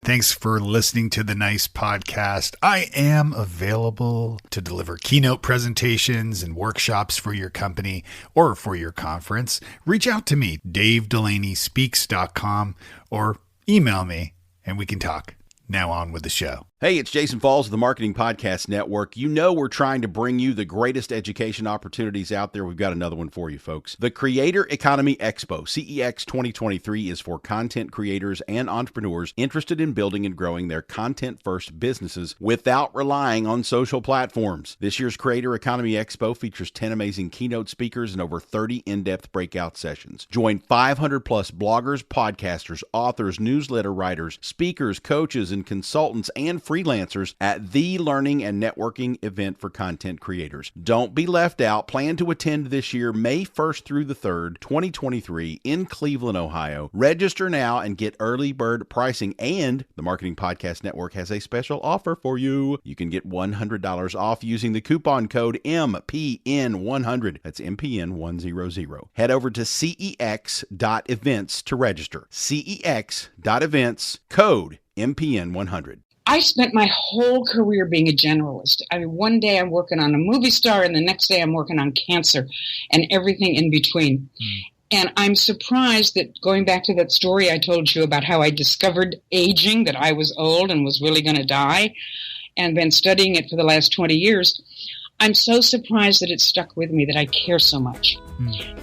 Thanks for listening to the Nice Podcast. I am available to deliver keynote presentations and workshops for your company or for your conference. Reach out to me, davedelaney.speaks.com, or email me and we can talk. Now on with the show. Hey, it's Jason Falls of the Marketing Podcast Network. You know we're trying to bring you the greatest education opportunities out there. We've got another one for you, folks. The Creator Economy Expo, CEX 2023, is for content creators and entrepreneurs interested in building and growing their content-first businesses without relying on social platforms. This year's Creator Economy Expo features 10 amazing keynote speakers and over 30 in-depth breakout sessions. Join 500-plus bloggers, podcasters, authors, newsletter writers, speakers, coaches, and consultants, and freelancers at the learning and networking event for content creators. Don't be left out. Plan to attend this year, May 1st through the 3rd, 2023 in Cleveland, Ohio. Register now and get early bird pricing. And the Marketing Podcast Network has a special offer for you. You can get $100 off using the coupon code MPN100. That's MPN100. Head over to cex.events to register. cex.events, code MPN100. I spent my whole career being a generalist. I mean, one day I'm working on a movie star and the next day I'm working on cancer and everything in between. And I'm surprised that, going back to that story I told you about how I discovered aging, that I was old and was really going to die, and been studying it for the last 20 years, I'm so surprised that it stuck with me, that I care so much.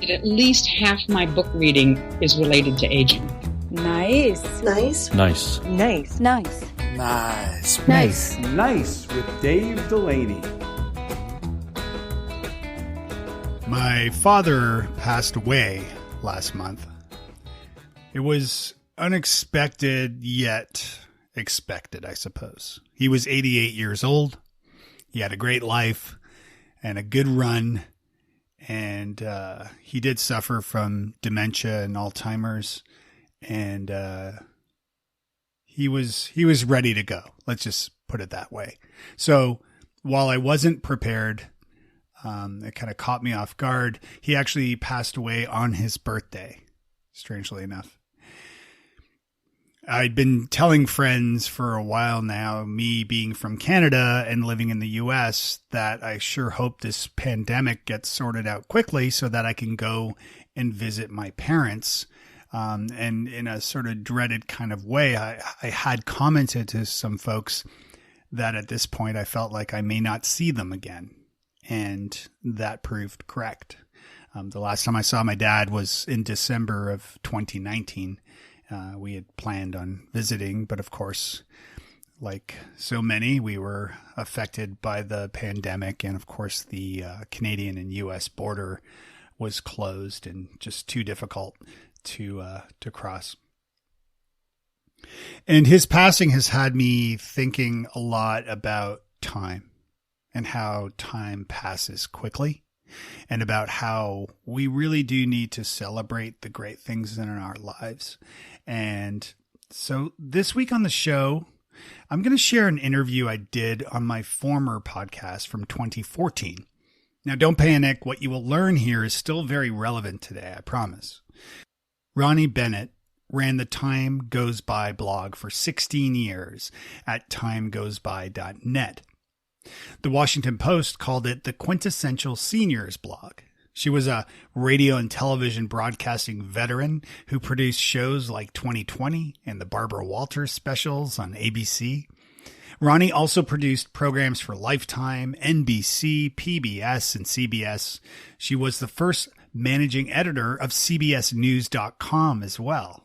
That at least half my book reading is related to aging. Nice. Nice. Nice. Nice. Nice. Nice. Nice. Nice with Dave Delaney. My father passed away last month. It was unexpected, yet expected, I suppose. He was 88 years old. He had a great life and a good run. And he did suffer from dementia and Alzheimer's. And he was ready to go. Let's just put it that way. So while I wasn't prepared, it kind of caught me off guard. He actually passed away on his birthday, strangely enough. I'd been telling friends for a while now, me being from Canada and living in the US, that I sure hope this pandemic gets sorted out quickly so that I can go and visit my parents. And in a sort of dreaded kind of way, I had commented to some folks that at this point I felt like I may not see them again. And that proved correct. The last time I saw my dad was in December of 2019. We had planned on visiting, but of course, like so many, we were affected by the pandemic. And of course, the Canadian and U.S. border was closed and just too difficult to cross. And his passing has had me thinking a lot about time and how time passes quickly, and about how we really do need to celebrate the great things in our lives. And so this week on the show, I'm going to share an interview I did on my former podcast from 2014. Now, don't panic. What you will learn here is still very relevant today, I promise. Ronni Bennett ran the Time Goes By blog for 16 years at timegoesby.net. The Washington Post called it the quintessential seniors blog. She was a radio and television broadcasting veteran who produced shows like 2020 and the Barbara Walters specials on ABC. Ronni also produced programs for Lifetime, NBC, PBS, and CBS. She was the first managing editor of CBSNews.com as well.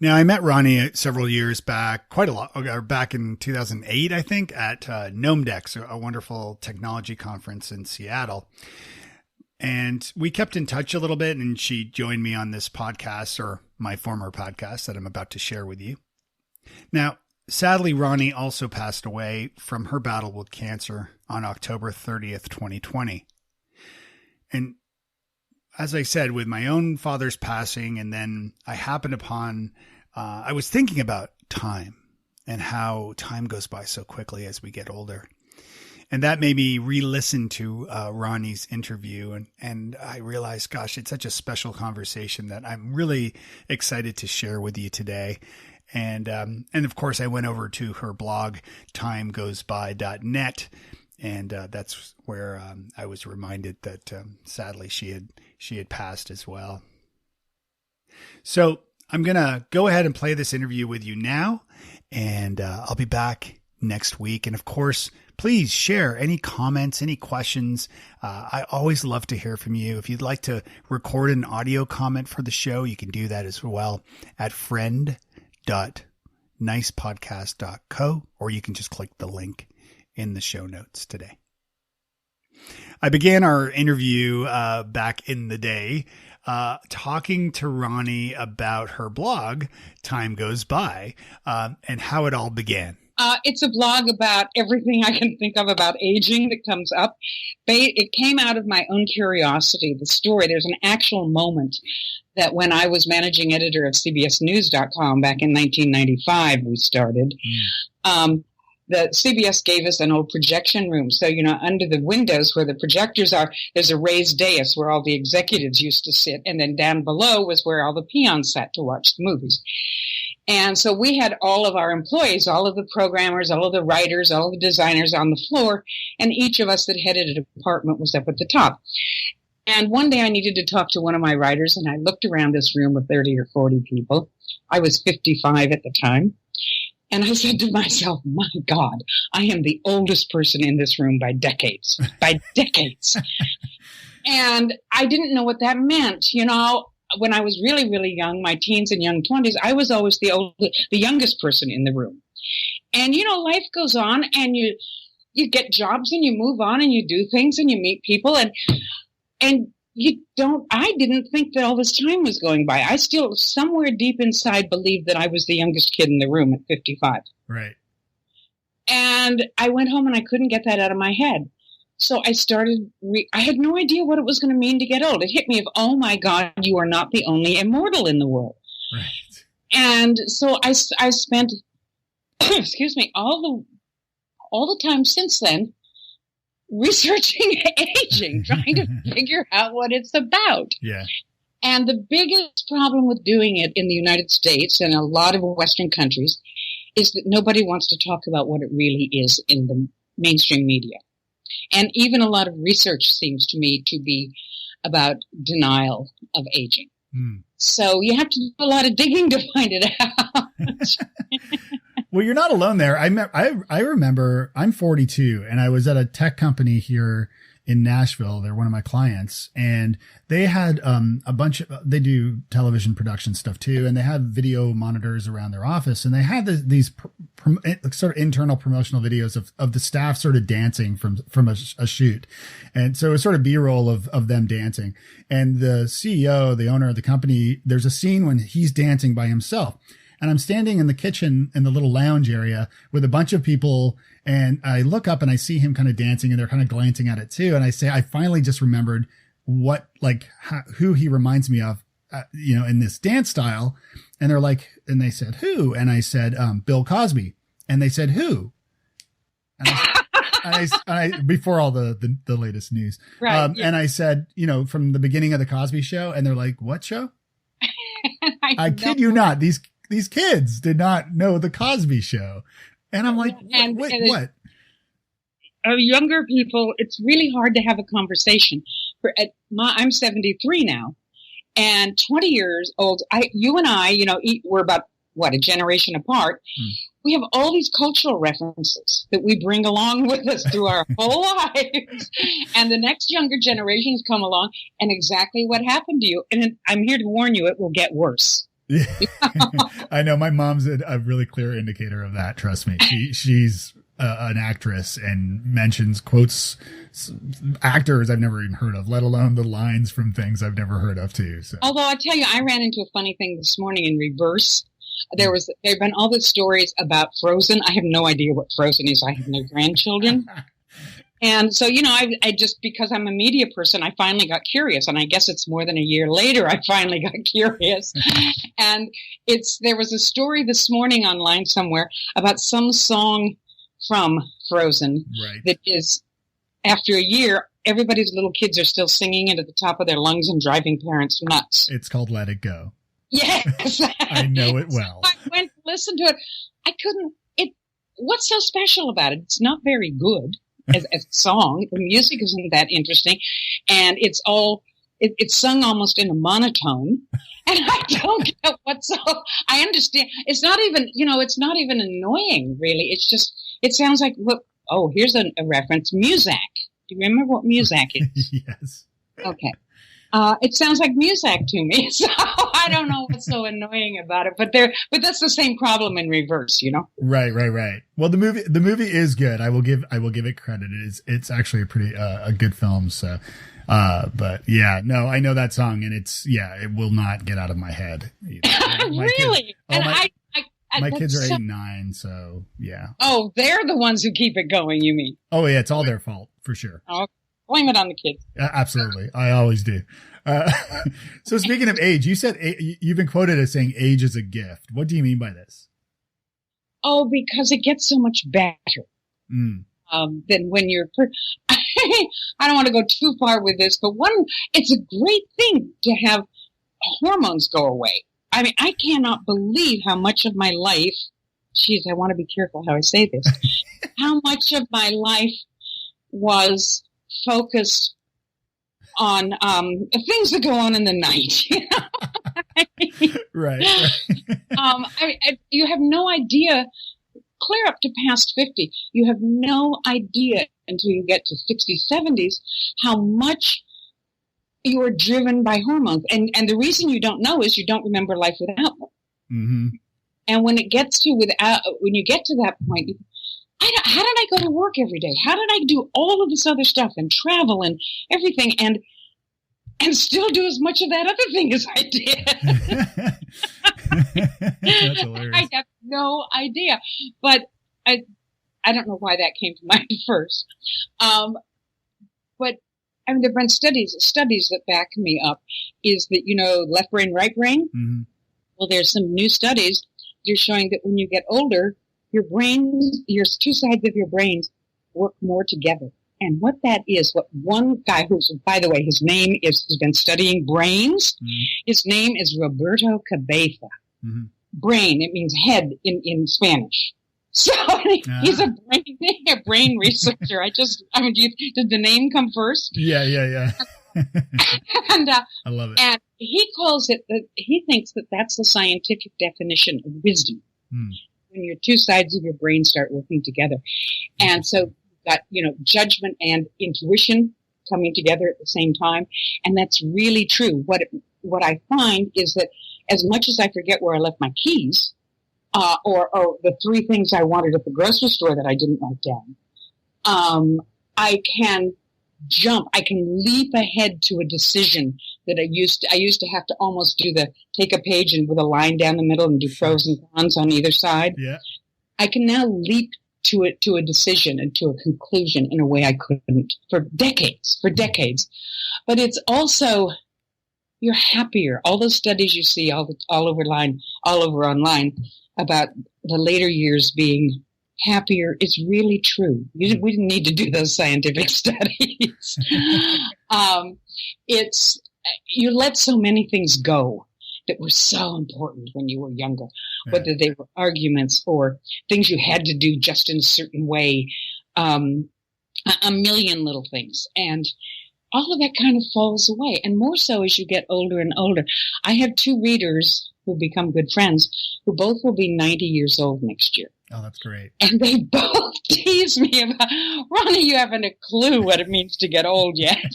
Now, I met Ronni several years back, quite a lot, or back in 2008, I think, at Gnomedex, a wonderful technology conference in Seattle. And we kept in touch a little bit, and she joined me on this podcast, or my former podcast that I'm about to share with you. Now, sadly, Ronni also passed away from her battle with cancer on October 30th, 2020. And as I said, with my own father's passing, and then I happened upon, I was thinking about time and how time goes by so quickly as we get older. And that made me re-listen to Ronni's interview. And I realized, gosh, it's such a special conversation that I'm really excited to share with you today. And of course, I went over to her blog, timegoesby.net. And that's where I was reminded that sadly she had passed as well. So I'm going to go ahead and play this interview with you now, and I'll be back next week. And of course, please share any comments, any questions. I always love to hear from you. If you'd like to record an audio comment for the show, you can do that as well at friend.nicepodcast.co, or you can just click the link in the show notes today. I began our interview back in the day talking to Ronni about her blog, Time Goes By, and how it all began. It's a blog about everything I can think of about aging that comes up. It came out of my own curiosity, the story. There's an actual moment that when I was managing editor of CBSNews.com back in 1995, we started. The CBS gave us an old projection room. So, under the windows where the projectors are, there's a raised dais where all the executives used to sit. And then down below was where all the peons sat to watch the movies. And so we had all of our employees, all of the programmers, all of the writers, all of the designers on the floor. And each of us that headed a department was up at the top. And one day I needed to talk to one of my writers, and I looked around this room of 30 or 40 people. I was 55 at the time. And I said to myself, my God, I am the oldest person in this room by decades, And I didn't know what that meant. When I was really, really young, my teens and young 20s, I was always the youngest person in the room. And, life goes on, and you get jobs and you move on and you do things and you meet people and I didn't think that all this time was going by. I still, somewhere deep inside, believed that I was the youngest kid in the room at 55. Right. And I went home and I couldn't get that out of my head. So I started, I had no idea what it was going to mean to get old. It hit me of, oh my God, you are not the only immortal in the world. Right. And so I spent, excuse me, all the time since then researching aging, trying to figure out what it's about. Yeah. And the biggest problem with doing it in the United States and a lot of Western countries is that nobody wants to talk about what it really is in the mainstream media. And even a lot of research seems to me to be about denial of aging. So you have to do a lot of digging to find it out. Well, you're not alone there. I remember I'm 42 and I was at a tech company here in Nashville. They're one of my clients, and they had a bunch of, they do television production stuff too. And they have video monitors around their office, and they had these sort of internal promotional videos of the staff sort of dancing from a shoot. And so it was sort of B-roll of them dancing. And the CEO, the owner of the company, there's a scene when he's dancing by himself. And I'm standing in the kitchen in the little lounge area with a bunch of people, and I look up and I see him kind of dancing, and they're kind of glancing at it too. And I say, I finally just remembered who he reminds me of, in this dance style. And they're like, and they said, who? And I said, Bill Cosby. And they said, who? And I before all the latest news. Right. And I said, from the beginning of the Cosby Show. And they're like, what show? I kid you not. These kids did not know the Cosby Show. And I'm like, what? Younger people, it's really hard to have a conversation. I'm 73 now, and 20 years old. You and I, we're about, a generation apart. We have all these cultural references that we bring along with us through our whole lives. And the next younger generations come along, and exactly what happened to you. And I'm here to warn you, it will get worse. I know my mom's a really clear indicator of that. Trust me. She's an actress and quotes actors I've never even heard of, let alone the lines from things I've never heard of too. So. Although I tell you, I ran into a funny thing this morning in reverse. There have been all the stories about Frozen. I have no idea what Frozen is. I have no grandchildren. And so, I just, because I'm a media person, I finally got curious. And I guess it's more than a year later, I finally got curious. And there was a story this morning online somewhere about some song from Frozen. Right. That is, after a year, everybody's little kids are still singing it at the top of their lungs and driving parents nuts. It's called Let It Go. Yes. I know it well. So I went to listen to it. I couldn't, what's so special about it? It's not very good as a song. The music isn't that interesting. And it's sung almost in a monotone. And I don't get I understand. It's not even, it's not even annoying, really. It's just, it sounds like, here's a reference. Muzak. Do you remember what Muzak is? Yes. Okay. It sounds like Muzak to me, so I don't know what's so annoying about it. But that's the same problem in reverse, Right. Well, the movie is good. I will give it credit. It's actually a pretty a good film. So, but yeah, no, I know that song, and it will not get out of my head. Really? My kids are 8 and 9, so yeah. Oh, they're the ones who keep it going. You mean? Oh yeah, it's all their fault for sure. Oh, blame it on the kids. Absolutely. I always do. So speaking of age, you said you've been quoted as saying age is a gift. What do you mean by this? Oh, because it gets so much better than when you're. I don't want to go too far with this, but it's a great thing to have hormones go away. I mean, I cannot believe how much of my life. Geez, I want to be careful how I say this. How much of my life was focused on things that go on in the night. Right. You have no idea. Clear up to past 50, you have no idea until you get to 60s, 70s, how much you are driven by hormones. And the reason you don't know is you don't remember life without them. Mm-hmm. And when you get to that point, how did I go to work every day? How did I do all of this other stuff and travel and everything and still do as much of that other thing as I did? That's hilarious. I have no idea, but I don't know why that came to mind first. But I mean, there've been studies that back me up. Is that left brain, right brain? Mm-hmm. Well, there's some new studies that are showing that when you get older, your two sides of your brains work more together. And what that is, what one guy who's, by the way, his name has been studying brains. Mm-hmm. His name is Roberto Cabeza. Mm-hmm. Brain, it means head in Spanish. So he's a brain researcher. Did the name come first? Yeah. And I love it. And he calls it he thinks that that's the scientific definition of wisdom. When your two sides of your brain start working together. And so got, judgment and intuition coming together at the same time. And that's really true. What I find is that as much as I forget where I left my keys, or the 3 things I wanted at the grocery store that I didn't write down, I can leap ahead to a decision that I used to have to almost take a page and with a line down the middle and do pros and cons on either side. Yeah. I can now leap to a decision and to a conclusion in a way I couldn't for decades. But it's also, you're happier. All those studies you see all over online about the later years being happier is really true. We didn't need to do those scientific studies. You let so many things go that were so important when you were younger, whether they were arguments or things you had to do just in a certain way, a million little things. And all of that kind of falls away. And more so as you get older and older. I have 2 readers who become good friends who both will be 90 years old next year. Oh, that's great. And they both tease me about, Ronni, you haven't a clue what it means to get old yet.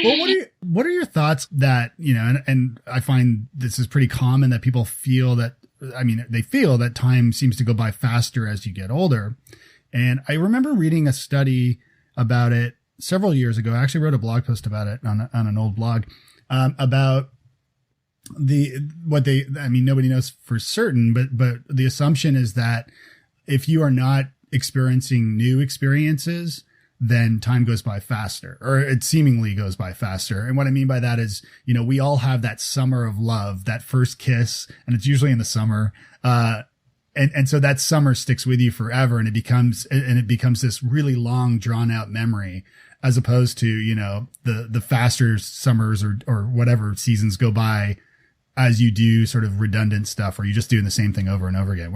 Well, what are your thoughts that, and I find this is pretty common that people feel that, they feel that time seems to go by faster as you get older. And I remember reading a study about it several years ago. I actually wrote a blog post about it on an old blog, about nobody knows for certain, but the assumption is that if you are not experiencing new experiences, then time goes by faster, or it seemingly goes by faster. And what I mean by that is, we all have that summer of love, that first kiss, and it's usually in the summer. And so that summer sticks with you forever, and it becomes this really long, drawn out memory, as opposed to, the faster summers or whatever seasons go by as you do sort of redundant stuff, or are you just doing the same thing over and over again?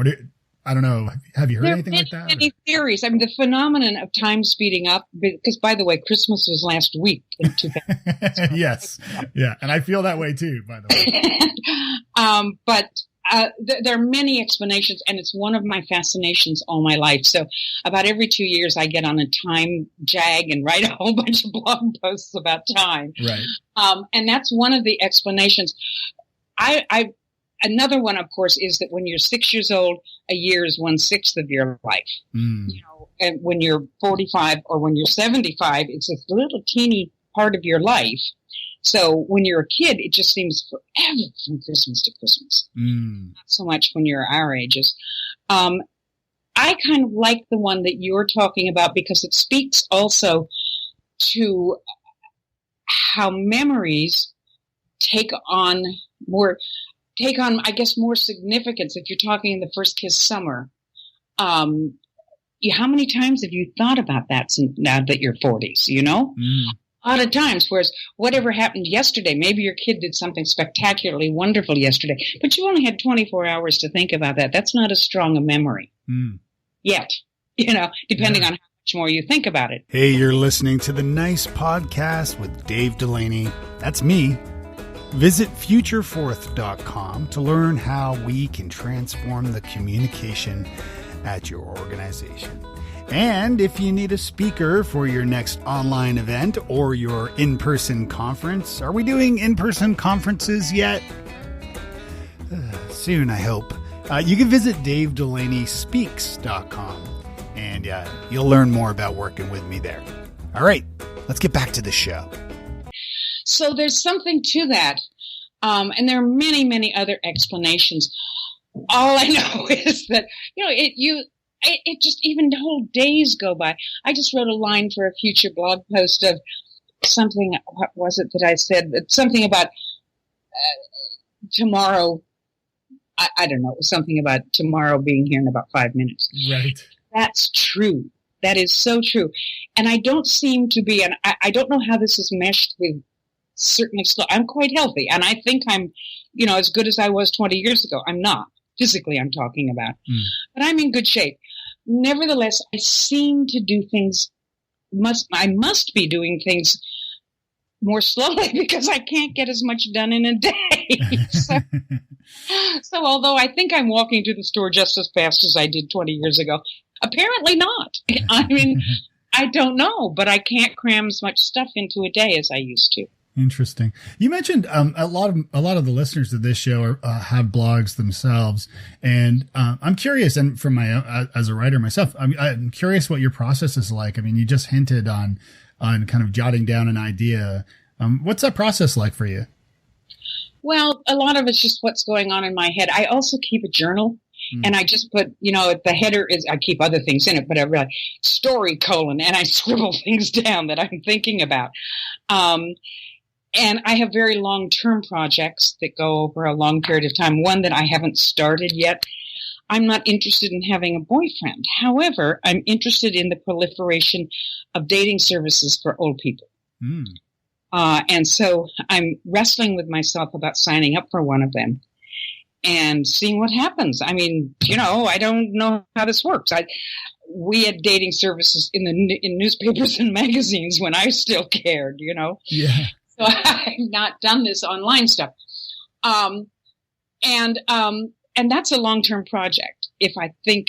I don't know. Have you heard anything like that? Many theories. I mean, the phenomenon of time speeding up, because by the way, Christmas was last week in 2000. Yes. Yeah. And I feel that way too, by the way. But there are many explanations, and it's one of my fascinations all my life. So about every 2 years, I get on a time jag and write a whole bunch of blog posts about time. Right. And that's one of the explanations. Another one, of course, is that when you're 6 years old, a year is 1/6 of your life. You know, and when you're 45 or when you're 75, it's a little teeny part of your life. So when you're a kid, it just seems forever from Christmas to Christmas. Not so much when you're our ages. I kind of like the one that you're talking about because it speaks also to how memories take on, I guess, more significance. If you're talking in the first kiss summer, how many times have you thought about that since now that you're 40s, you know? A lot of times, whereas whatever happened yesterday, maybe your kid did something spectacularly wonderful yesterday, but you only had 24 hours to think about that. That's not as strong a memory yet, you know, depending on how much more you think about it. Hey, you're listening to the Nice Podcast with Dave Delaney. That's me. Visit Futureforth.com to learn how we can transform the communication at your organization. And if you need a speaker for your next online event or your in-person conference, are we doing in-person conferences yet? Soon, I hope. You can visit DaveDelaneySpeaks.com and you'll learn more about working with me there. All right, let's get back to the show. So there's something to that. And there are many, many other explanations. All I know is that, you know, it just, even whole days go by. I just wrote a line for a future blog post of something, what was it that I said? Something about tomorrow. I don't know. It was something about tomorrow being here in about 5 minutes. Right. That's true. That is so true. And I don't seem to be, and I don't know how this is meshed with certainly slow. I'm quite healthy, and I think I'm, you know, as good as I was 20 years ago. I'm not. Physically, I'm talking about. But I'm in good shape. Nevertheless, I seem to do things, I must be doing things more slowly because I can't get as much done in a day. So although I think I'm walking to the store just as fast as I did 20 years ago, apparently not. I mean, I don't know, but I can't cram as much stuff into a day as I used to. Interesting. You mentioned a lot of the listeners to this show have blogs themselves, and I'm curious. And from my as a writer myself, I'm curious what your process is like. I mean, you just hinted on kind of jotting down an idea. What's that process like for you? Well, a lot of it's just what's going on in my head. I also keep a journal. And I just put, you know, the header is, I keep other things in it, but I really story : and I scribble things down that I'm thinking about. And I have very long-term projects that go over a long period of time. One that I haven't started yet. I'm not interested in having a boyfriend. However, I'm interested in the proliferation of dating services for old people. And so I'm wrestling with myself about signing up for one of them and seeing what happens. I mean, you know, I don't know how this works. We had dating services in newspapers and magazines when I still cared, you know. Yeah. So I've not done this online stuff. And that's a long-term project. If I think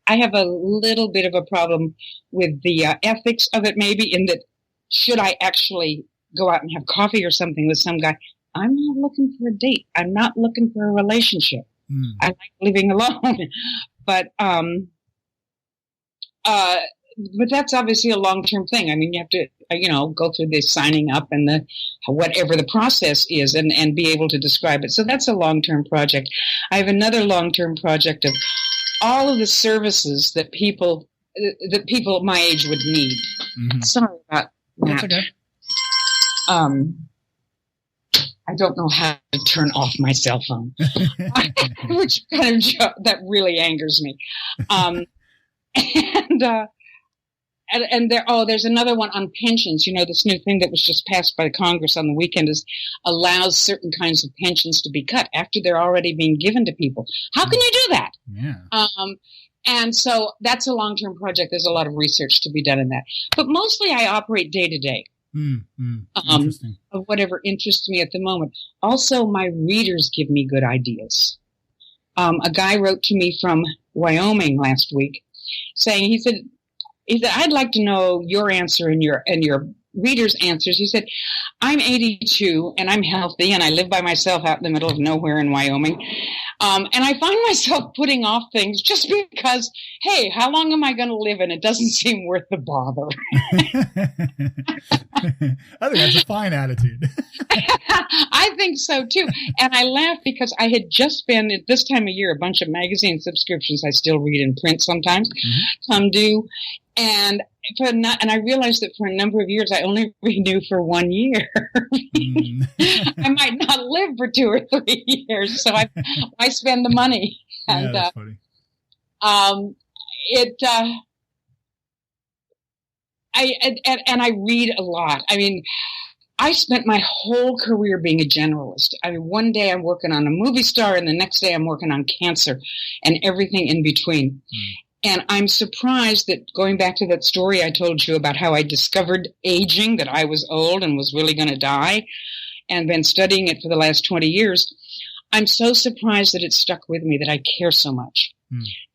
I have a little bit of a problem with the ethics of it, maybe in that should I actually go out and have coffee or something with some guy? I'm not looking for a date. I'm not looking for a relationship. I like living alone. But that's obviously a long-term thing. I mean, you have to, you know, go through the signing up and the whatever the process is and be able to describe it. So that's a long-term project. I have another long-term project of all of the services that people my age would need. Sorry about that. That's okay. I don't know how to turn off my cell phone, which kind of that really angers me. And there's another one on pensions. This new thing that was just passed by Congress on the weekend allows certain kinds of pensions to be cut after they're already being given to people. How can you do that? Yeah. And so that's a long-term project. There's a lot of research to be done in that. But mostly I operate day to day. Interesting. Of whatever interests me at the moment. Also, my readers give me good ideas. A guy wrote to me from Wyoming last week saying, he said, I'd like to know your answer and your readers' answers. He said, I'm 82 and I'm healthy and I live by myself out in the middle of nowhere in Wyoming. And I find myself putting off things just because, hey, how long am I going to live? And it doesn't seem worth the bother. I think that's a fine attitude. I think so too. And I laugh because I had just spent at this time of year a bunch of magazine subscriptions. I still read in print sometimes. Some do. And I realized that for a number of years, I only renew for 1 year. I might not live for 2 or 3 years, so I spend the money. And, that's funny. I read a lot. I mean, I spent my whole career being a generalist. I mean, one day I'm working on a movie star, and the next day I'm working on cancer, and everything in between. And I'm surprised that, going back to that story I told you about how I discovered aging, that I was old and was really going to die, and been studying it for the last 20 years, I'm so surprised that it stuck with me, that I care so much.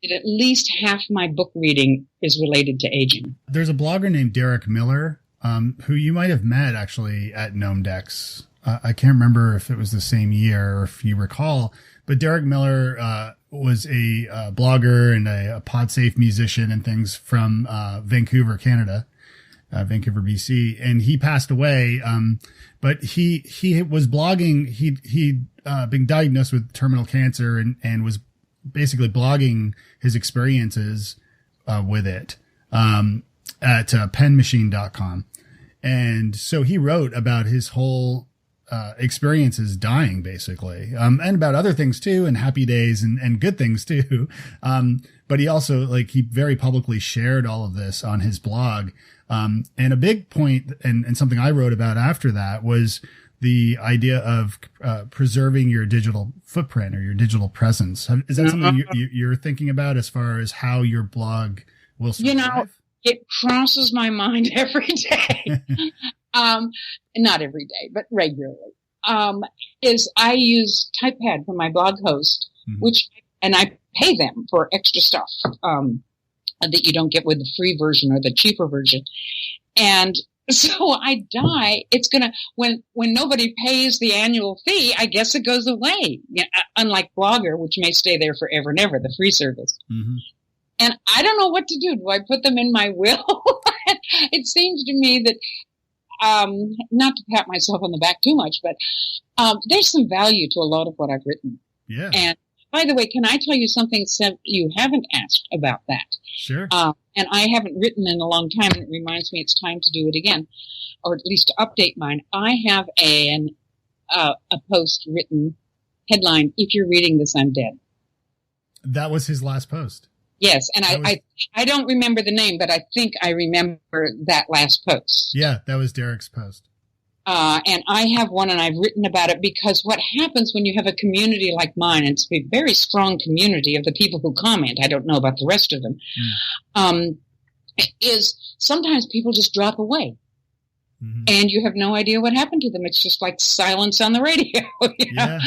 That at least half my book reading is related to aging. There's a blogger named Derek Miller, who you might have met actually at GnomeDex. I can't remember if it was the same year or if you recall, but Derek Miller was a blogger and a PodSafe musician and things from Vancouver, Canada, Vancouver, BC, and he passed away. But he was blogging. He'd been diagnosed with terminal cancer and was basically blogging his experiences with it at penmachine.com. And so he wrote about his whole experiences dying, basically, and about other things too, and happy days and good things too. But he also, he very publicly shared all of this on his blog. And a big point, and something I wrote about after that, was the idea of preserving your digital footprint or your digital presence. Is that something you're thinking about as far as how your blog will survive? It crosses my mind every day. Not every day, but regularly. Is I use TypePad for my blog host, and I pay them for extra stuff that you don't get with the free version or the cheaper version. And so I die. It's gonna when nobody pays the annual fee, I guess it goes away. Unlike Blogger, which may stay there forever and ever, the free service. And I don't know what to do. Do I put them in my will? It seems to me that, not to pat myself on the back too much, but there's some value to a lot of what I've written. Yeah. And by the way, can I tell you something you haven't asked about that? Sure. And I haven't written in a long time, and it reminds me it's time to do it again, or at least to update mine. I have a post written, headline, "If you're reading this, I'm dead." That was his last post. Yes, and I don't remember the name, but I think I remember that last post. Yeah, that was Derek's post. And I have one, and I've written about it, because what happens when you have a community like mine, and it's a very strong community of the people who comment, I don't know about the rest of them, is sometimes people just drop away. And you have no idea what happened to them. It's just like silence on the radio. Yeah.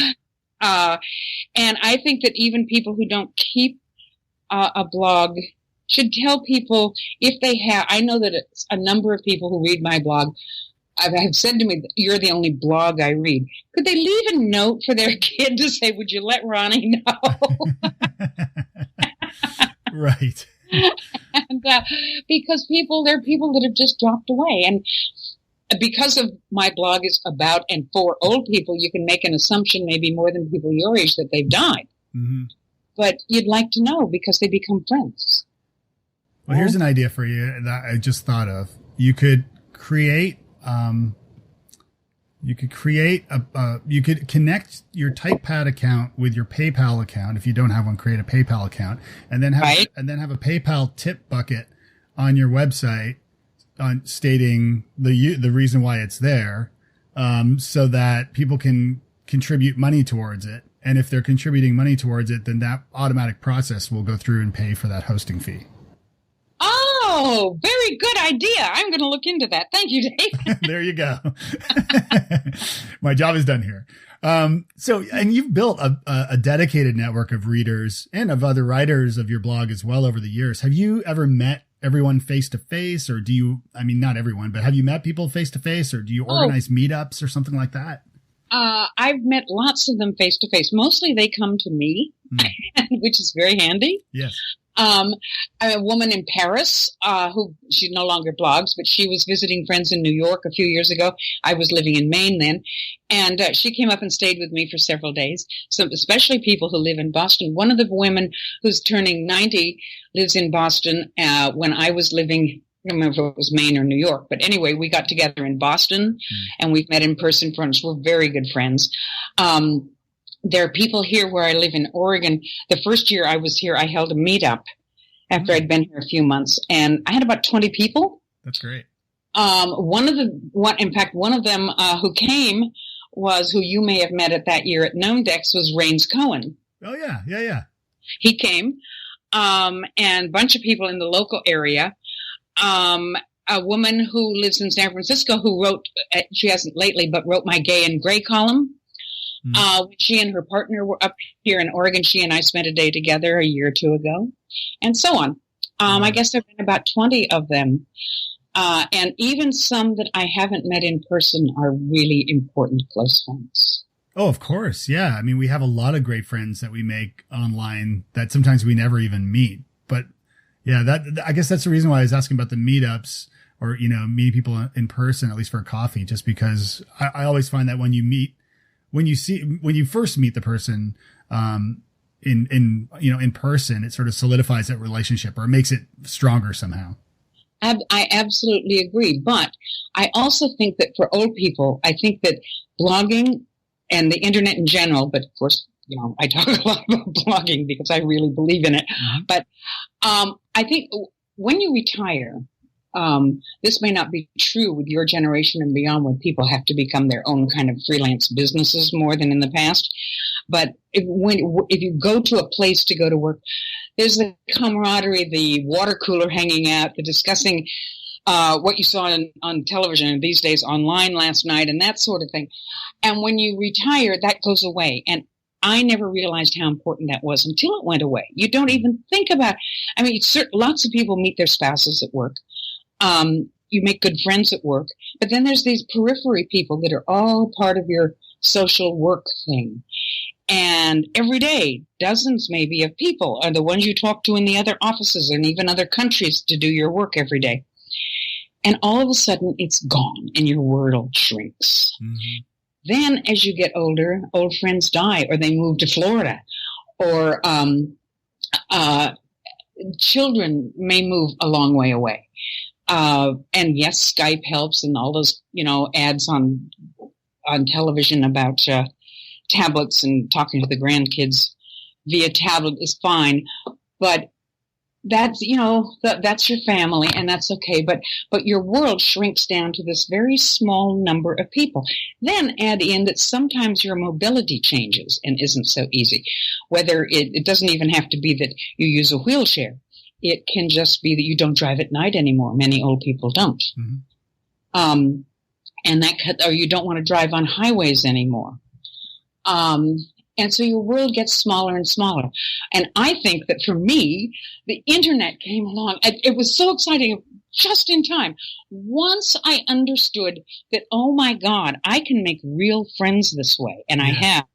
And I think that even people who don't keep a blog should tell people, if they have, I know that it's a number of people who read my blog have said to me, "You're the only blog I read." Could they leave a note for their kid to say, "Would you let Ronni know?" Right. And because there are people that have just dropped away. And because of my blog is about and for old people, you can make an assumption, maybe more than people your age, that they've died. But you'd like to know, because they become friends. Well, here's an idea for you that I just thought of. You could create you could connect your TypePad account with your PayPal account. If you don't have one, create a PayPal account, and then have a PayPal tip bucket on your website on stating the reason why it's there, so that people can contribute money towards it. And if they're contributing money towards it, then that automatic process will go through and pay for that hosting fee. Oh, very good idea. I'm going to look into that. Thank you, Dave. There you go. My job is done here. So, and you've built a dedicated network of readers and of other writers of your blog as well over the years. Have you ever met everyone face to face, or do you, I mean, not everyone, but have you met people face to face, or do you organize meetups or something like that? I've met lots of them face to face. Mostly they come to me, which is very handy. Yes. A woman in Paris, who she no longer blogs, but she was visiting friends in New York a few years ago. I was living in Maine then, and she came up and stayed with me for several days. So, especially people who live in Boston. One of the women who's turning 90 lives in Boston. When I was living, I don't remember if it was Maine or New York, but anyway, we got together in Boston, and we've met in person. We're very good friends. There are people here where I live in Oregon. The first year I was here, I held a meetup after I'd been here a few months, and I had about 20 people. That's great. One of them who came was who you may have met at that year at Nomedex was Rains Cohen. Oh yeah. He came, and a bunch of people in the local area. A woman who lives in San Francisco who wrote, she hasn't lately, but wrote my Gay and Gray column. When she and her partner were up here in Oregon, she and I spent a day together a year or two ago, and so on. I guess there have been about 20 of them. And even some that I haven't met in person are really important close friends. Oh, of course. Yeah. I mean, we have a lot of great friends that we make online that sometimes we never even meet. But yeah, I guess that's the reason why I was asking about the meetups, or, meeting people in person, at least for a coffee, just because I always find that when you first meet the person, in person, it sort of solidifies that relationship, or it makes it stronger somehow. I absolutely agree. But I also think that for old people, I think that blogging and the internet in general, but of course, I talk a lot about blogging because I really believe in it. But I think when you retire, this may not be true with your generation and beyond, when people have to become their own kind of freelance businesses more than in the past. But if you go to a place to go to work, there's the camaraderie, the water cooler hanging out, the discussing what you saw on television and these days online last night and that sort of thing. And when you retire, that goes away. And I never realized how important that was until it went away. You don't even think about it. I mean, lots of people meet their spouses at work. You make good friends at work. But then there's these periphery people that are all part of your social work thing. And every day, dozens maybe of people are the ones you talk to in the other offices and even other countries to do your work every day. And all of a sudden, it's gone and your world shrinks. Then as you get older, old friends die, or they move to Florida, or children may move a long way away. And yes, Skype helps, and all those, ads on television about tablets and talking to the grandkids via tablet is fine. But that's, that's your family, and that's okay. But your world shrinks down to this very small number of people. Then add in that sometimes your mobility changes and isn't so easy. Whether it doesn't even have to be that you use a wheelchair. It can just be that you don't drive at night anymore. Many old people don't. And or you don't want to drive on highways anymore. And so your world gets smaller and smaller. And I think that for me, the internet came along. It was so exciting, just in time. Once I understood that, oh my God, I can make real friends this way. And I have.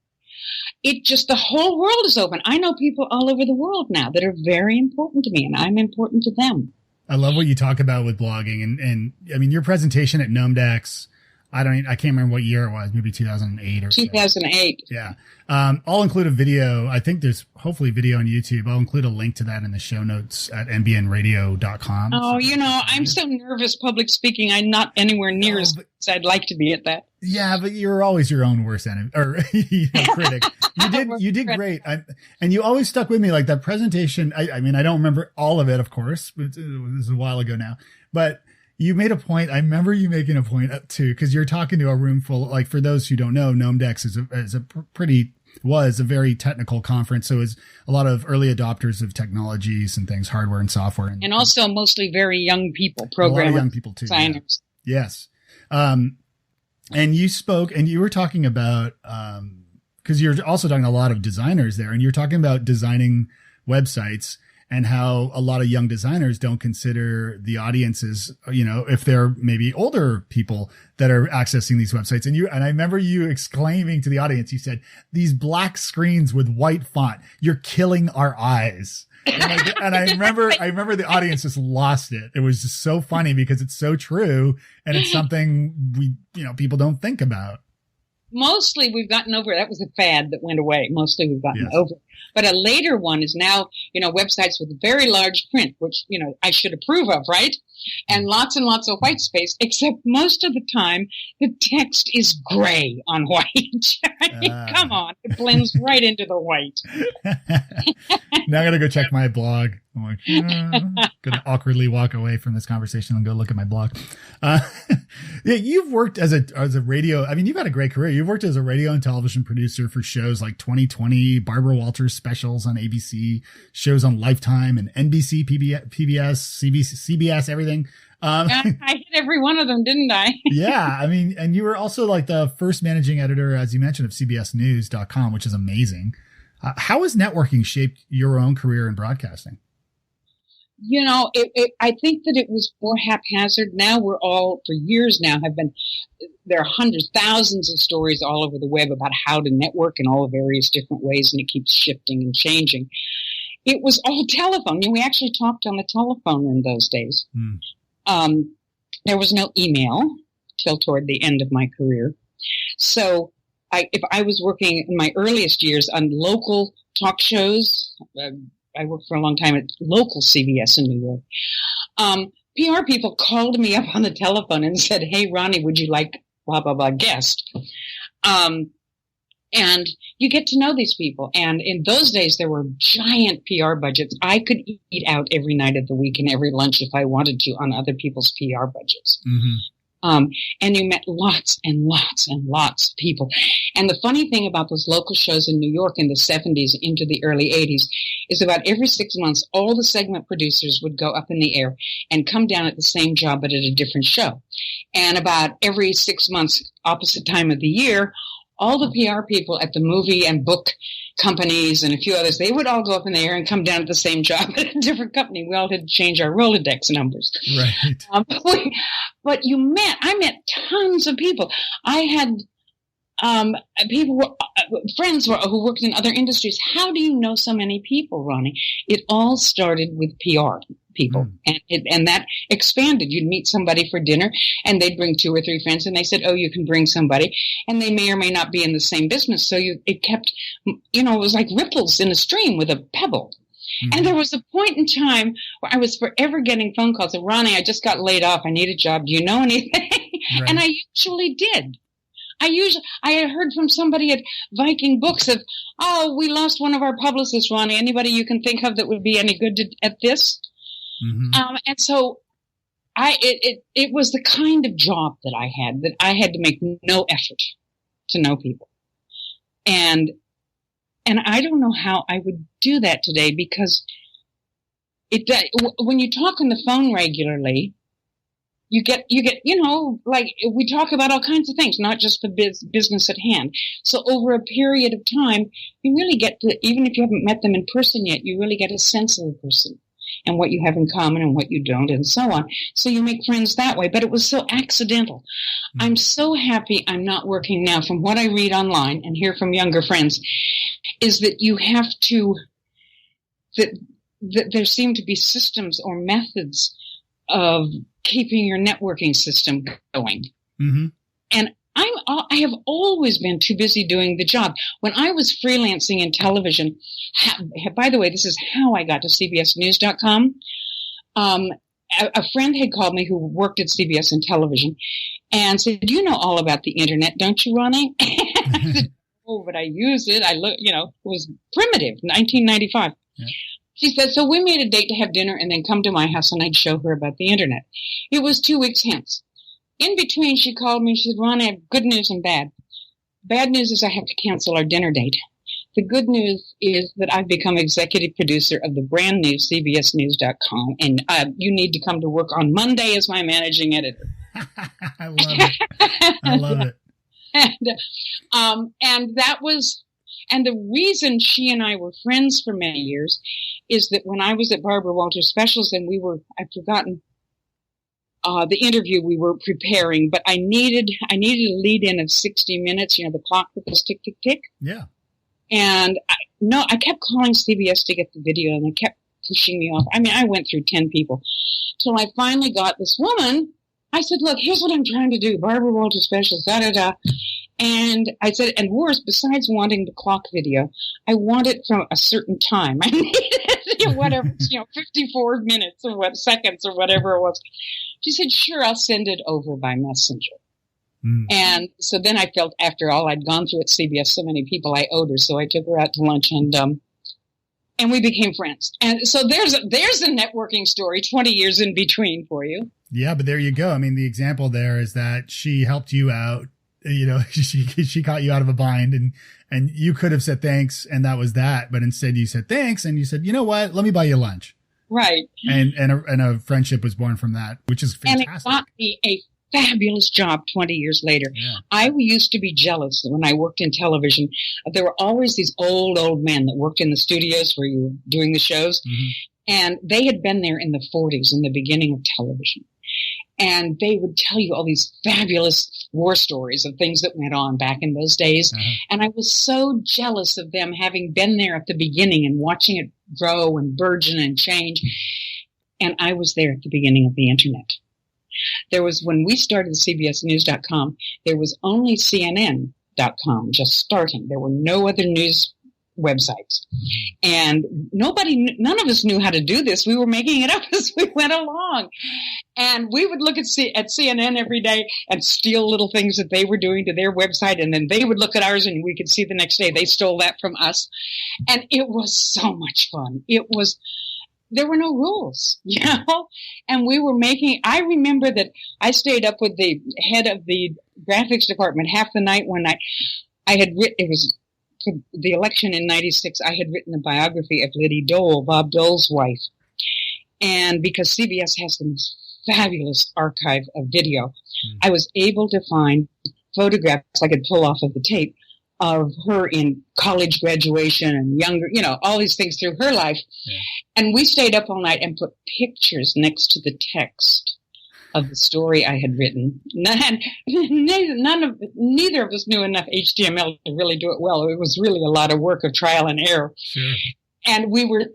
The whole world is open. I know people all over the world now that are very important to me, and I'm important to them. I love what you talk about with blogging. And I mean, your presentation at Nomedex, I can't remember what year it was, maybe 2008 or 2008. So. Yeah. I'll include a video. I think there's hopefully video on YouTube. I'll include a link to that in the show notes at nbnradio.com. Oh, I'm so nervous public speaking. I'm not anywhere near as I'd like to be at that. Yeah, but you're always your own worst enemy or critic. You did great. And you always stuck with me, like that presentation. I mean, I don't remember all of it, of course, but it was a while ago now, but you made a point. I remember you making a point too, because you're talking to a room full, like for those who don't know, GnomeDex was a very technical conference. So it was a lot of early adopters of technologies and things, hardware and software. And also mostly very young people, programmers, a lot of young people too. Designers. Yeah. Yes. And you spoke and you were talking about, cause you're also talking to a lot of designers there, and you're talking about designing websites and how a lot of young designers don't consider the audiences, if they're maybe older people that are accessing these websites. And I remember you exclaiming to the audience, you said, "These black screens with white font, you're killing our eyes." And I remember the audience just lost it. It was just so funny because it's so true. And it's something people don't think about. Mostly we've gotten over. That was a fad that went away. Mostly we've gotten over. But a later one is now, websites with very large print, which, I should approve of, right? And lots of white space, except most of the time the text is gray on white. I mean, come on. It blends right into the white. Now I got to go check my blog. I'm like, going to awkwardly walk away from this conversation and go look at my blog. You've worked as a radio. I mean, you've had a great career. You've worked as a radio and television producer for shows like 2020, Barbara Walters specials on ABC, shows on Lifetime and NBC, PBS, CBS, everything. I hit every one of them, didn't I? Yeah. I mean, and you were also like the first managing editor, as you mentioned, of CBSnews.com, which is amazing. How has networking shaped your own career in broadcasting? I think that it was more haphazard. Now we're all, for years now, there are hundreds, thousands of stories all over the web about how to network in all the various different ways, and it keeps shifting and changing. It was all telephone. We actually talked on the telephone in those days. There was no email till toward the end of my career. So if I was working in my earliest years on local talk shows, I worked for a long time at local CBS in New York. PR people called me up on the telephone and said, "Hey, Ronni, would you like blah, blah, blah guest?" And you get to know these people. And in those days, there were giant PR budgets. I could eat out every night of the week and every lunch if I wanted to on other people's PR budgets. Mm-hmm. And you met lots and lots and lots of people. And the funny thing about those local shows in New York in the 70s into the early 80s is about every 6 months, all the segment producers would go up in the air and come down at the same job, but at a different show. And about every 6 months, opposite time of the year, all the PR people at the movie and book companies and a few others, they would all go up in the air and come down at the same job at a different company. We all had to change our Rolodex numbers. Right. But I met tons of people. I had friends who worked in other industries. How do you know so many people, Ronni? It all started with PR people, and that expanded. You'd meet somebody for dinner, and they'd bring 2 or 3 friends, and they said, "Oh, you can bring somebody," and they may or may not be in the same business. So it kept, it was like ripples in a stream with a pebble. Mm-hmm. And there was a point in time where I was forever getting phone calls of, "Ronni, I just got laid off. I need a job. Do you know anything?" Right. And I usually did. I had heard from somebody at Viking Books of, "Oh, we lost one of our publicists, Ronni. Anybody you can think of that would be any good at this?" Mm-hmm. And so it was the kind of job that I had to make no effort to know people. And I don't know how I would do that today, because when you talk on the phone regularly, you get, like we talk about all kinds of things, not just the business at hand. So over a period of time, you really get to, even if you haven't met them in person yet, you really get a sense of the person and what you have in common and what you don't, and so on. So you make friends that way, but it was so accidental. Mm-hmm. I'm so happy I'm not working now. From what I read online and hear from younger friends, is that you have to, that there seem to be systems or methods of keeping your networking system going. Mm-hmm. And I have always been too busy doing the job. When I was freelancing in television, by the way, this is how I got to CBSNews.com. A friend had called me who worked at CBS in television and said, "You know all about the internet, don't you, Ronni?" I said, "Oh, but I use it. It was primitive, 1995. Yeah. She said, "So we made a date to have dinner and then come to my house and I'd show her about the internet." It was 2 weeks hence. In between, she called me and she said, "Ronni, I have good news and bad. Bad news is I have to cancel our dinner date. The good news is that I've become executive producer of the brand new CBSNews.com, and you need to come to work on Monday as my managing editor." I love it. I love it. And that was, and the reason she and I were friends for many years is that when I was at Barbara Walters Specials, and I've forgotten the interview we were preparing, but I needed a lead in of 60 minutes, the clock that goes tick, tick, tick. Yeah. And I kept calling CBS to get the video, and they kept pushing me off. I mean, I went through 10 people till I finally got this woman. I said, "Look, here's what I'm trying to do. Barbara Walters Specials, da-da-da." And I said, and worse, besides wanting the clock video, I want it from a certain time. I needed whatever, 54 minutes or seconds or whatever it was. She said, "Sure, I'll send it over by messenger." And so then I felt, after all I'd gone through at CBS, so many people, I owed her. So I took her out to lunch and we became friends. And so there's a networking story 20 years in between for you. Yeah, but there you go. I mean, the example there is that she helped you out. She caught you out of a bind, and you could have said thanks, and that was that. But instead you said thanks, and you said, "You know what? Let me buy you lunch." Right. And a friendship was born from that, which is fantastic. And it got me a fabulous job 20 years later. Yeah. I used to be jealous when I worked in television. There were always these old men that worked in the studios where you were doing the shows. Mm-hmm. And they had been there in the 40s, in the beginning of television. And they would tell you all these fabulous war stories of things that went on back in those days. Uh-huh. And I was so jealous of them having been there at the beginning and watching it grow and burgeon and change. And I was there at the beginning of the internet. When we started CBSNews.com, there was only CNN.com just starting. There were no other news websites. And none of us knew how to do this. We were making it up as we went along. And we would look at CNN every day and steal little things that they were doing to their website. And then they would look at ours and we could see the next day they stole that from us. And it was so much fun. There were no rules, and we were I remember that I stayed up with the head of the graphics department half the night one night. It was for the election in 96. I had written a biography of Liddy Dole, Bob Dole's wife. And because CBS has the most fabulous archive of video, I was able to find photographs I could pull off of the tape of her in college graduation and younger, all these things through her life. Yeah. And we stayed up all night and put pictures next to the text of the story I had written. Neither of us knew enough HTML to really do it well. It was really a lot of work of trial and error. Sure. And we were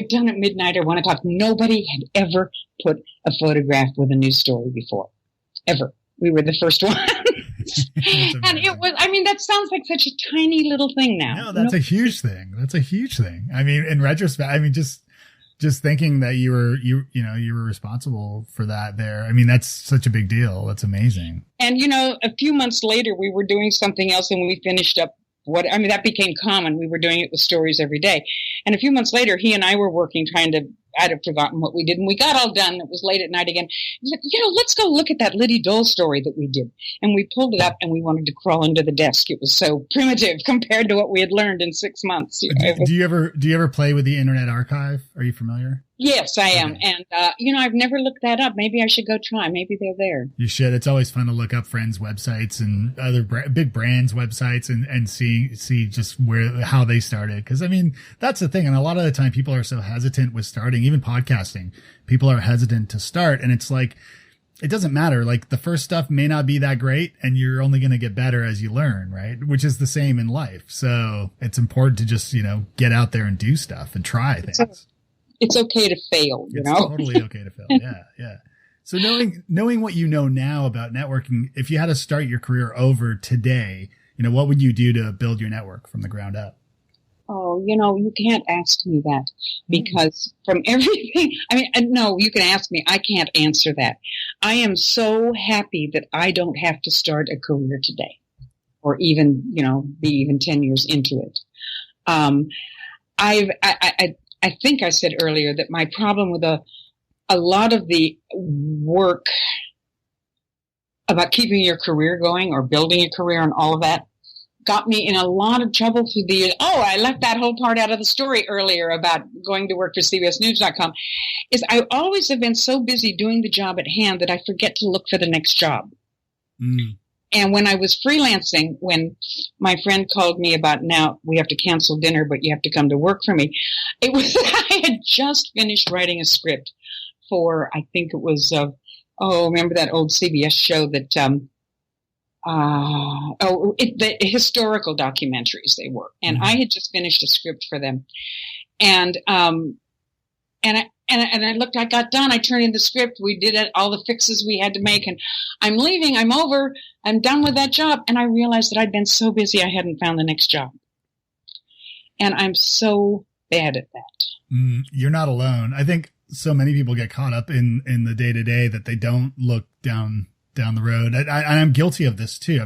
done at midnight or 1 o'clock. Nobody had ever put a photograph with a news story before. Ever. We were the first one. And it was, that sounds like such a tiny little thing now. No, that's a huge thing. That's a huge thing. I mean, in retrospect, just thinking that you were responsible for that there. I mean, that's such a big deal. That's amazing. And, a few months later, we were doing something else and we finished up that became common. We were doing it with stories every day. And a few months later, he and I were working, I'd have forgotten what we did, and we got all done. It was late at night again. He said, let's go look at that Liddy Dole story that we did. And we pulled it up, and we wanted to crawl under the desk. It was so primitive compared to what we had learned in 6 months. Do you ever play with the Internet Archive? Are you familiar? Yes, I am. Okay. And, I've never looked that up. Maybe I should go try. Maybe they're there. You should. It's always fun to look up friends' websites and other big brands' websites and see just how they started. Because, that's the thing. And a lot of the time people are so hesitant with starting, even podcasting. People are hesitant to start. And it's like, it doesn't matter. Like, the first stuff may not be that great, and you're only going to get better as you learn, right? Which is the same in life. So it's important to just, get out there and do stuff and try things. It's okay to fail, It's totally okay to fail. Yeah. So knowing what you know now about networking, if you had to start your career over today, what would you do to build your network from the ground up? Oh, you can't ask me that because from everything, no, you can ask me. I can't answer that. I am so happy that I don't have to start a career today or even, be even 10 years into it. I think I said earlier that my problem with a lot of the work about keeping your career going or building a career and all of that got me in a lot of trouble through the years. Oh, I left that whole part out of the story earlier about going to work for CBSNews.com, is I always have been so busy doing the job at hand that I forget to look for the next job. Mm. And when I was freelancing, when my friend called me about, now we have to cancel dinner, but you have to come to work for me, I had just finished writing a script for, I think it was, remember that old CBS show that, the historical documentaries they were. And I had just finished a script for them. And I looked, I got done. I turned in the script. We did it, all the fixes we had to make. And I'm leaving. I'm over. I'm done with that job. And I realized that I'd been so busy I hadn't found the next job. And I'm so bad at that. You're not alone. I think so many people get caught up in the day to day that they don't look down the road. I'm guilty of this too.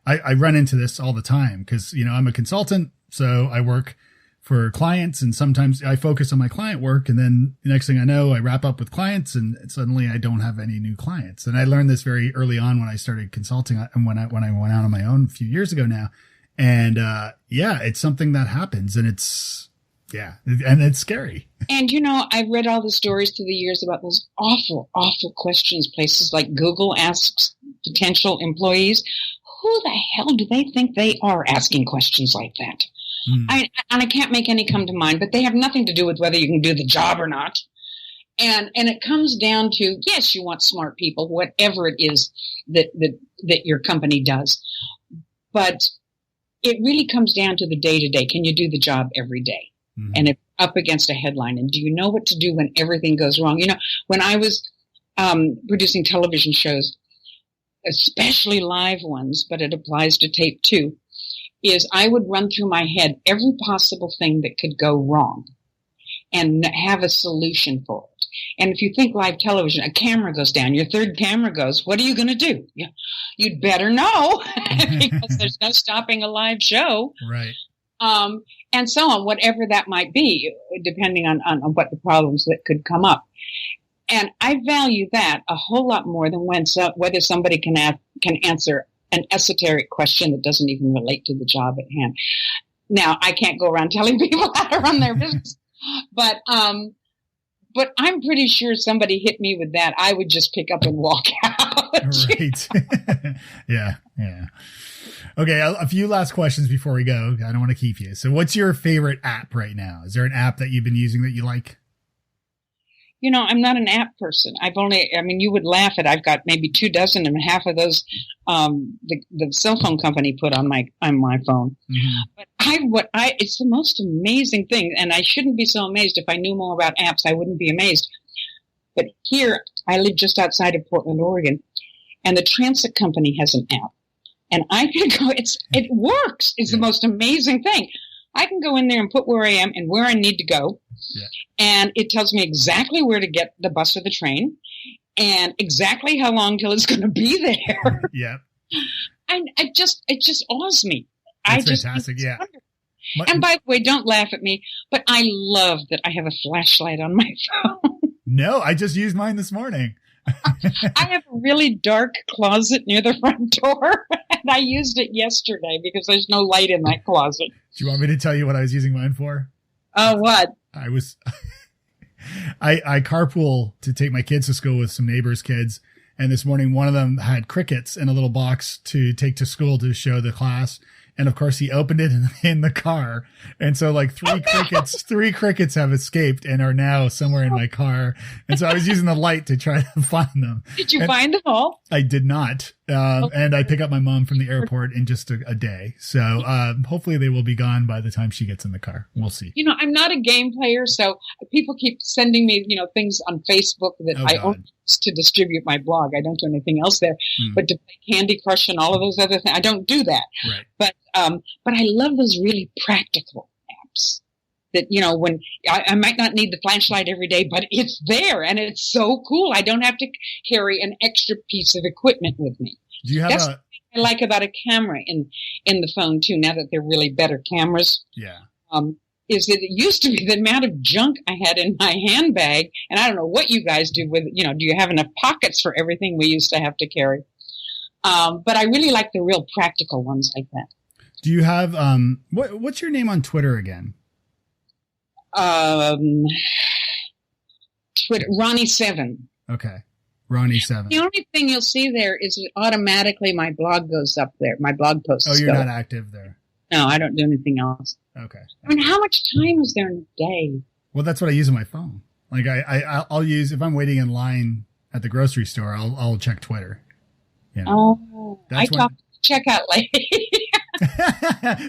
I run into this all the time because, I'm a consultant. So I work for clients and sometimes I focus on my client work. And then the next thing I know, I wrap up with clients and suddenly I don't have any new clients. And I learned this very early on when I started consulting and when I went out on my own a few years ago now. And, it's something that happens and it's scary. And, I've read all the stories through the years about those awful, awful questions places like Google asks potential employees. Who the hell do they think they are asking questions like that? I can't make any come to mind, but they have nothing to do with whether you can do the job or not. And it comes down to, yes, you want smart people, whatever it is that your company does. But it really comes down to the day-to-day. Can you do the job every day? Mm-hmm. And it's up against a headline. And do you know what to do when everything goes wrong? When I was producing television shows, especially live ones, but it applies to tape too, is I would run through my head every possible thing that could go wrong and have a solution for it. And if you think live television, a camera goes down, your third camera goes, what are you going to do? You'd better know because there's no stopping a live show. Right. And so on, whatever that might be, depending on what the problems that could come up. And I value that a whole lot more than whether somebody can answer an esoteric question that doesn't even relate to the job at hand. Now, I can't go around telling people how to run their business, but I'm pretty sure somebody hit me with that, I would just pick up and walk out. Right. Yeah. Okay, a few last questions before we go. I don't want to keep you. So what's your favorite app right now? Is there an app that you've been using that you like? I'm not an app person. You would laugh at, I've got maybe 24 and half of those, the cell phone company put on my phone. Mm-hmm. But it's the most amazing thing. And I shouldn't be so amazed. If I knew more about apps, I wouldn't be amazed. But here, I live just outside of Portland, Oregon, and the transit company has an app. And I can go, it works. It's the most amazing thing. I can go in there and put where I am and where I need to go. Yeah. And it tells me exactly where to get the bus or the train and exactly how long till it's going to be there. Yeah. And it just awes me. That's fantastic. Yeah. And by the way, don't laugh at me, but I love that I have a flashlight on my phone. No, I just used mine this morning. I have a really dark closet near the front door, and I used it yesterday because there's no light in that closet. Do you want me to tell you what I was using mine for? What? I carpool to take my kids to school with some neighbors' kids. And this morning, one of them had crickets in a little box to take to school to show the class. And of course, he opened it in the car. And so like three crickets have escaped and are now somewhere in my car. And so I was using the light to try to find them. Did you find them all? I did not. And I pick up my mom from the airport in just a day. So hopefully they will be gone by the time she gets in the car. We'll see. I'm not a game player, so people keep sending me, things on Facebook that I only use to distribute my blog. I don't do anything else there. But to play Candy Crush and all of those other things, I don't do that. Right. But I love those really practical apps that, when I might not need the flashlight every day, but it's there and it's so cool. I don't have to carry an extra piece of equipment with me. Do you have That's what I like about a camera in the phone too, now that they're really better cameras. Yeah. Is that it used to be the amount of junk I had in my handbag, and I don't know what you guys do with, do you have enough pockets for everything we used to have to carry? But I really like the real practical ones like that. Do you have, what's your name on Twitter again? Twitter, Ronni7. Okay. Ronni7. The only thing you'll see there is that automatically my blog goes up there. My blog posts. Oh, you're not active there. No, I don't do anything else. Okay. I mean, how much time is there in a day? Well, that's what I use on my phone. Like I'll use, if I'm waiting in line at the grocery store, I'll check Twitter. Oh, I talk to checkout lady.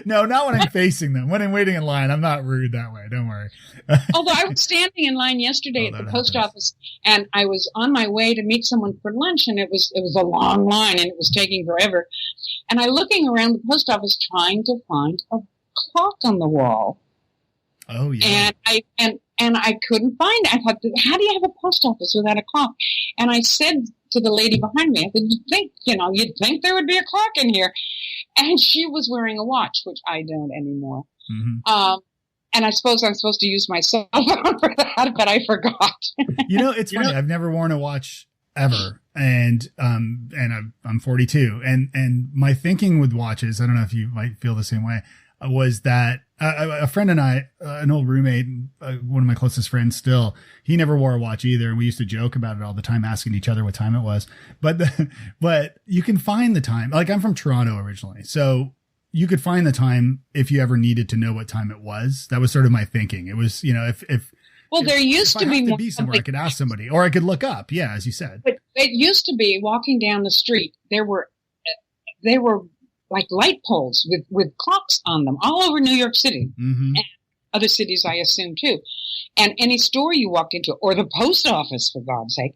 No, not when I'm facing them. When I'm waiting in line, I'm not rude that way. Don't worry. Although I was standing in line yesterday at the post office, and I was on my way to meet someone for lunch, and it was a long line, and it was taking forever. And I'm looking around the post office trying to find a clock on the wall. Oh yeah. And I couldn't find it. I thought, how do you have a post office without a clock? And I said to the lady behind me, I said, you'd think there would be a clock in here. And she was wearing a watch, which I don't anymore. Mm-hmm. And I suppose I'm supposed to use my cell phone for that, but I forgot. It's funny. I've never worn a watch ever. And I'm 42. And my thinking with watches, I don't know if you might feel the same way, was that a friend and I, an old roommate, one of my closest friends still, he never wore a watch either. And we used to joke about it all the time, asking each other what time it was. But you can find the time. Like, I'm from Toronto originally. So you could find the time if you ever needed to know what time it was. That was sort of my thinking. It was, there used to be somewhere I could ask somebody, or I could look up. Yeah, as you said. But it used to be walking down the street. There were like light poles with clocks on them all over New York City. Mm-hmm. And other cities, I assume, too. And any store you walked into, or the post office, for God's sake,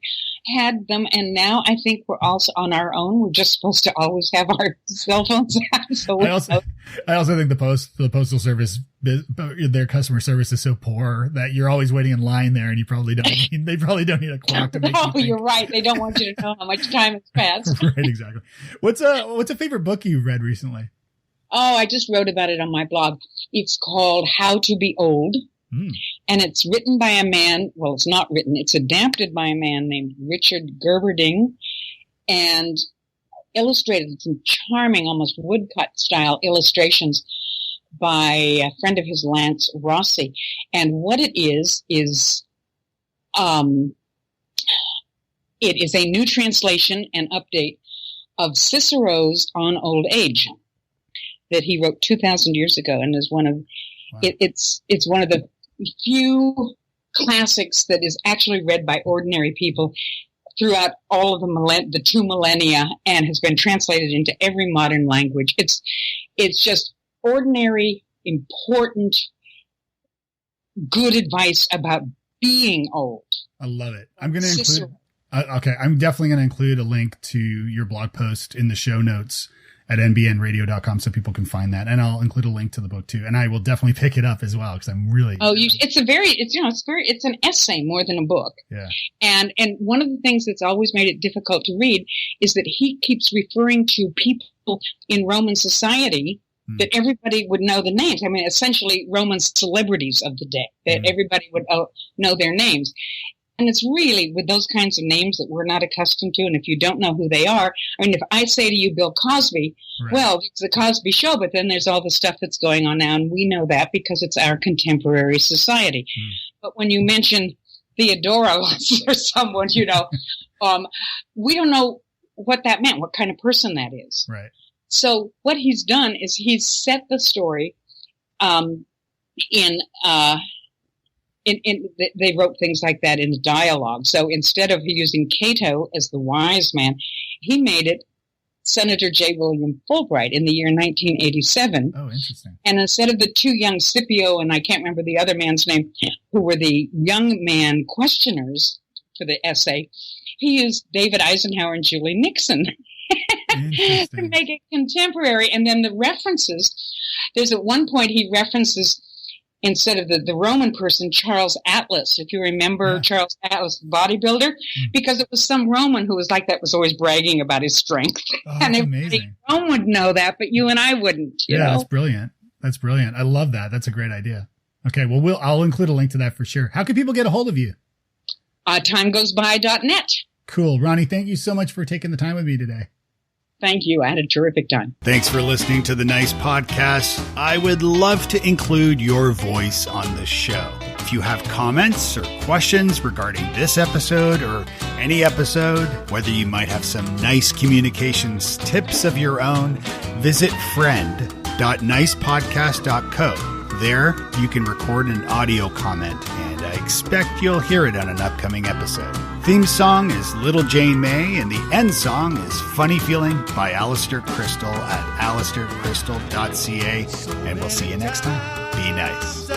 had them. And now I think we're also on our own. We're just supposed to always have our cell phones out. So I also think the postal service, their customer service is so poor that you're always waiting in line there, and they probably don't need a clock to make. You're right. They don't want you to know how much time has passed. Right, exactly. What's a favorite book you've read recently? Oh, I just wrote about it on my blog. It's called How to Be Old. And it's written by a man. Well, it's not written. It's adapted by a man named Richard Gerberding and illustrated with some charming, almost woodcut style illustrations by a friend of his, Lance Rossi. And what it is it is a new translation and update of Cicero's On Old Age that he wrote 2,000 years ago, and is one of it's one of the few classics that is actually read by ordinary people throughout all of the 2 millennia, and has been translated into every modern language. It's just ordinary, important, good advice about being old. I love it. I'm going to include. Okay, I'm definitely going to include a link to your blog post in the show notes at nbnradio.com so people can find that. And I'll include a link to the book too. And I will definitely pick it up as well, because I'm really... it's an essay more than a book. Yeah. And one of the things that's always made it difficult to read is that he keeps referring to people in Roman society that everybody would know the names. I mean, essentially Roman celebrities of the day, that everybody would know their names. And it's really with those kinds of names that we're not accustomed to. And if you don't know who they are, I mean, if I say to you Bill Cosby, well, it's the Cosby Show, but then there's all the stuff that's going on now, and we know that because it's our contemporary society. But when you mention Theodora or someone, we don't know what that meant, what kind of person that is. Right. So what he's done is he's set the story they wrote things like that in the dialogue. So instead of using Cato as the wise man, he made it Senator J. William Fulbright in the year 1987. Oh, interesting. And instead of the two young Scipio, and I can't remember the other man's name, who were the young man questioners for the essay, he used David Eisenhower and Julie Nixon to make it contemporary. And then the references, there's at one point he references, instead of the Roman person, Charles Atlas, if you remember Charles Atlas, the bodybuilder, because it was some Roman who was like that, was always bragging about his strength. Oh, and amazing. Rome would know that, but you and I wouldn't. You know? That's brilliant. That's brilliant. I love that. That's a great idea. Okay, well, I'll include a link to that for sure. How can people get a hold of you? Timegoesby.net. Cool. Ronni, thank you so much for taking the time with me today. Thank you. I had a terrific time. Thanks for listening to the Nice Podcast. I would love to include your voice on the show. If you have comments or questions regarding this episode or any episode, whether you might have some nice communications tips of your own, visit friend.nicepodcast.co. There, you can record an audio comment, and I expect you'll hear it on an upcoming episode. Theme song is Little Jane May, and the end song is Funny Feeling by Alistair Crystal at alistaircrystal.ca, and we'll see you next time. Be nice.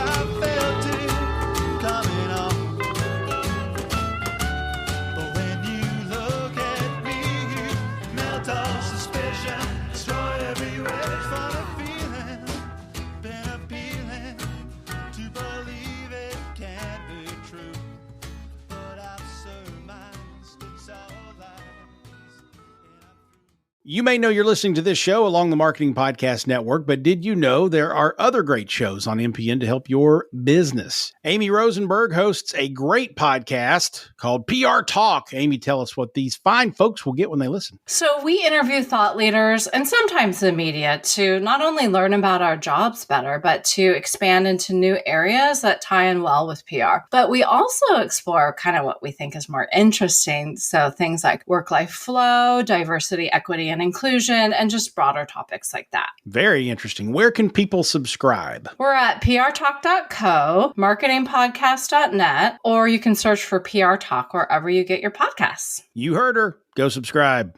You may know you're listening to this show along the Marketing Podcast Network, but did you know there are other great shows on MPN to help your business? Amy Rosenberg hosts a great podcast called PR Talk. Amy, tell us what these fine folks will get when they listen. So we interview thought leaders and sometimes the media to not only learn about our jobs better, but to expand into new areas that tie in well with PR. But we also explore kind of what we think is more interesting. So things like work-life flow, diversity, equity, and inclusion, and just broader topics like that. Very interesting. Where can people subscribe? We're at prtalk.co, marketingpodcast.net, or you can search for PR Talk wherever you get your podcasts. You heard her. Go subscribe.